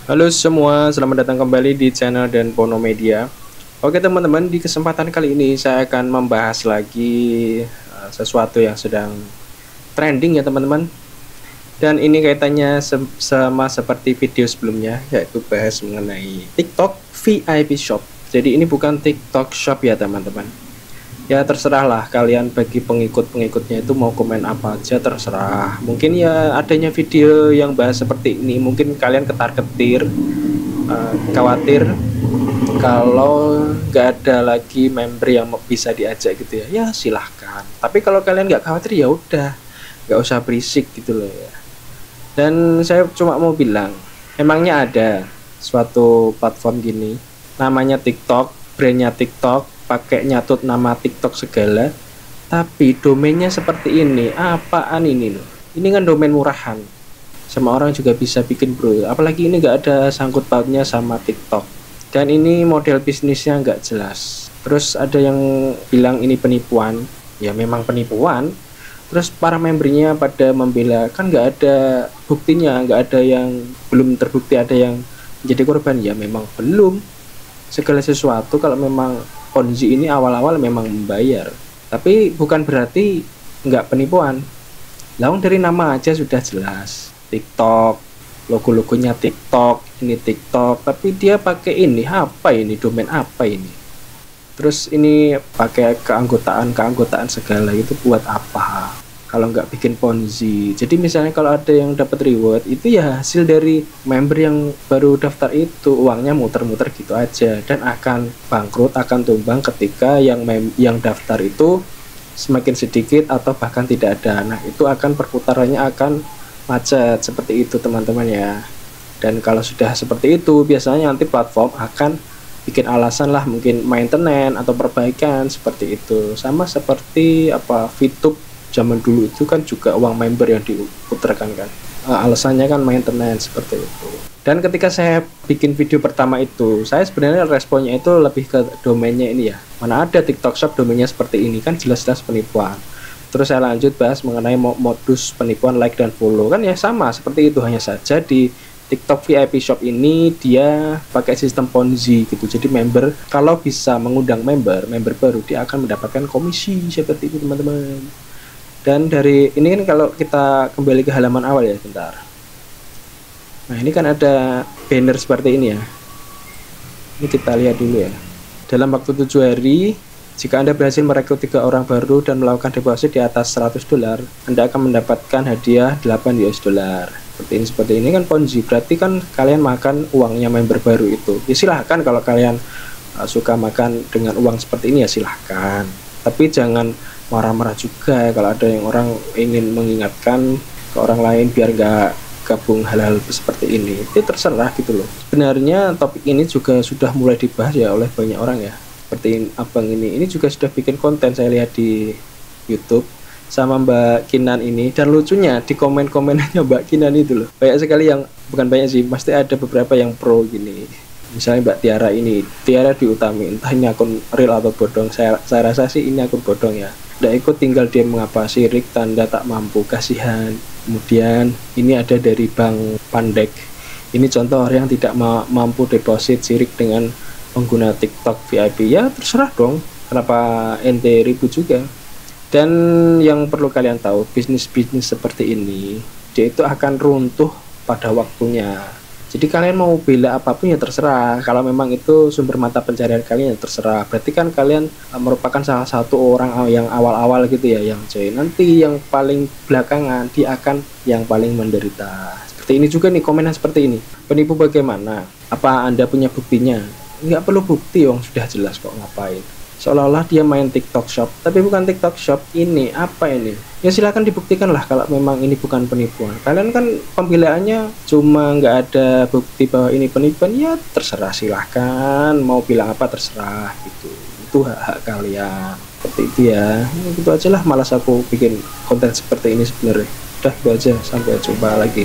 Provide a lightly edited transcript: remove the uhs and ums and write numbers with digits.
Halo semua, selamat datang kembali di channel Dan Pono Media. Oke teman-teman, di kesempatan kali ini saya akan membahas lagi sesuatu yang sedang trending ya teman-teman. Dan ini kaitannya sama seperti video sebelumnya, yaitu bahas mengenai TikTok VIP Shop. Jadi ini bukan TikTok Shop ya teman-teman. Ya terserahlah kalian, bagi pengikut-pengikutnya itu mau komen apa aja terserah. Mungkin ya adanya video yang bahas seperti ini mungkin kalian ketar-ketir, khawatir kalau nggak ada lagi member yang bisa diajak gitu ya. Ya silahkan, tapi kalau kalian nggak khawatir ya udah, nggak usah berisik gitu loh ya. Dan saya cuma mau bilang, emangnya ada suatu platform gini namanya TikTok, brandnya TikTok, pakai nyatut nama TikTok segala, tapi domainnya seperti ini. Apaan ini loh? Ini kan domain murahan, sama orang juga bisa bikin bro. Apalagi ini nggak ada sangkut pautnya sama TikTok, dan ini model bisnisnya nggak jelas. Terus ada yang bilang ini penipuan. Ya memang penipuan. Terus para membernya pada membela, kan nggak ada buktinya, nggak ada yang belum terbukti ada yang menjadi korban. Ya memang belum. Segala sesuatu kalau memang Ponzi ini awal-awal memang membayar, tapi bukan berarti nggak penipuan. Langsung dari nama aja sudah jelas TikTok, logo-logonya TikTok, ini TikTok, tapi dia pakai ini apa, ini domain apa ini? Terus ini pakai keanggotaan segala, itu buat apa kalau nggak bikin Ponzi? Jadi misalnya kalau ada yang dapat reward, itu ya hasil dari member yang baru daftar itu, uangnya muter-muter gitu aja, dan akan bangkrut, akan tumbang ketika yang daftar itu semakin sedikit atau bahkan tidak ada. Nah itu akan perputarannya akan macet seperti itu teman-teman ya. Dan kalau sudah seperti itu, biasanya nanti platform akan bikin alasan lah, mungkin maintenance atau perbaikan seperti itu. Sama seperti apa, VTube zaman dulu itu kan juga uang member yang diputarkan kan. Alasannya kan maintenance seperti itu. Dan ketika saya bikin video pertama itu, saya sebenarnya responnya itu lebih ke domainnya ini ya. Mana ada TikTok Shop domainnya seperti ini, kan jelas-jelas penipuan. Terus saya lanjut bahas mengenai modus penipuan like dan follow, kan ya sama seperti itu, hanya saja di TikTok VIP Shop ini dia pakai sistem Ponzi gitu. Jadi member kalau bisa mengundang member baru, dia akan mendapatkan komisi seperti itu teman-teman. Dan dari ini kan kalau kita kembali ke halaman awal ya, bentar. Nah ini kan ada banner seperti ini ya. Ini kita lihat dulu ya. Dalam waktu 7 hari, jika Anda berhasil merekrut 3 orang baru dan melakukan deposit di atas $100, Anda akan mendapatkan hadiah $8. Seperti ini kan Ponzi, berarti kan kalian makan uangnya member baru itu. Ya silahkan kalau kalian suka makan dengan uang seperti ini ya silahkan. Tapi jangan marah-marah juga kalau ada yang orang ingin mengingatkan ke orang lain biar nggak gabung hal-hal seperti ini. Itu terserah gitu loh. Sebenarnya topik ini juga sudah mulai dibahas ya oleh banyak orang ya. Seperti abang ini juga sudah bikin konten, saya lihat di YouTube sama Mbak Kinan ini. Dan lucunya di komen-komenannya Mbak Kinan itu loh, banyak sekali yang, bukan banyak sih, pasti ada beberapa yang pro gini. Misalnya Mbak Tiara ini, Tiara diutami, entah ini akun real atau bodong. Saya rasa sih ini akun bodong ya. Nggak ikut tinggal dia mengapa, sirik, tanda tak mampu, kasihan. Kemudian ini ada dari Bang Pandek. Ini contoh orang yang tidak mampu deposit, sirik dengan pengguna TikTok VIP. Ya terserah dong, kenapa ente ribut juga. Dan yang perlu kalian tahu, bisnis-bisnis seperti ini dia itu akan runtuh pada waktunya. Jadi kalian mau bela apapun ya terserah. Kalau memang itu sumber mata pencarian kalian ya terserah. Berarti kan kalian merupakan salah satu orang yang awal-awal gitu ya, yang join. Nanti yang paling belakangan dia akan yang paling menderita. Seperti ini juga nih, komenan seperti ini. Penipu bagaimana? Apa Anda punya buktinya? Nggak perlu bukti, sudah jelas kok, ngapain. Seolah-olah dia main TikTok Shop, tapi bukan TikTok Shop. Ini apa ini? Ya silakan dibuktikan lah kalau memang ini bukan penipuan. Kalian kan pembelaannya cuma nggak ada bukti bahwa ini penipuan, ya terserah, silahkan mau bilang apa terserah gitu. Itu hak kalian. Seperti itu ya. Gitu aja lah, malas aku bikin konten seperti ini sebenarnya. Udah, itu aja, sampai jumpa lagi.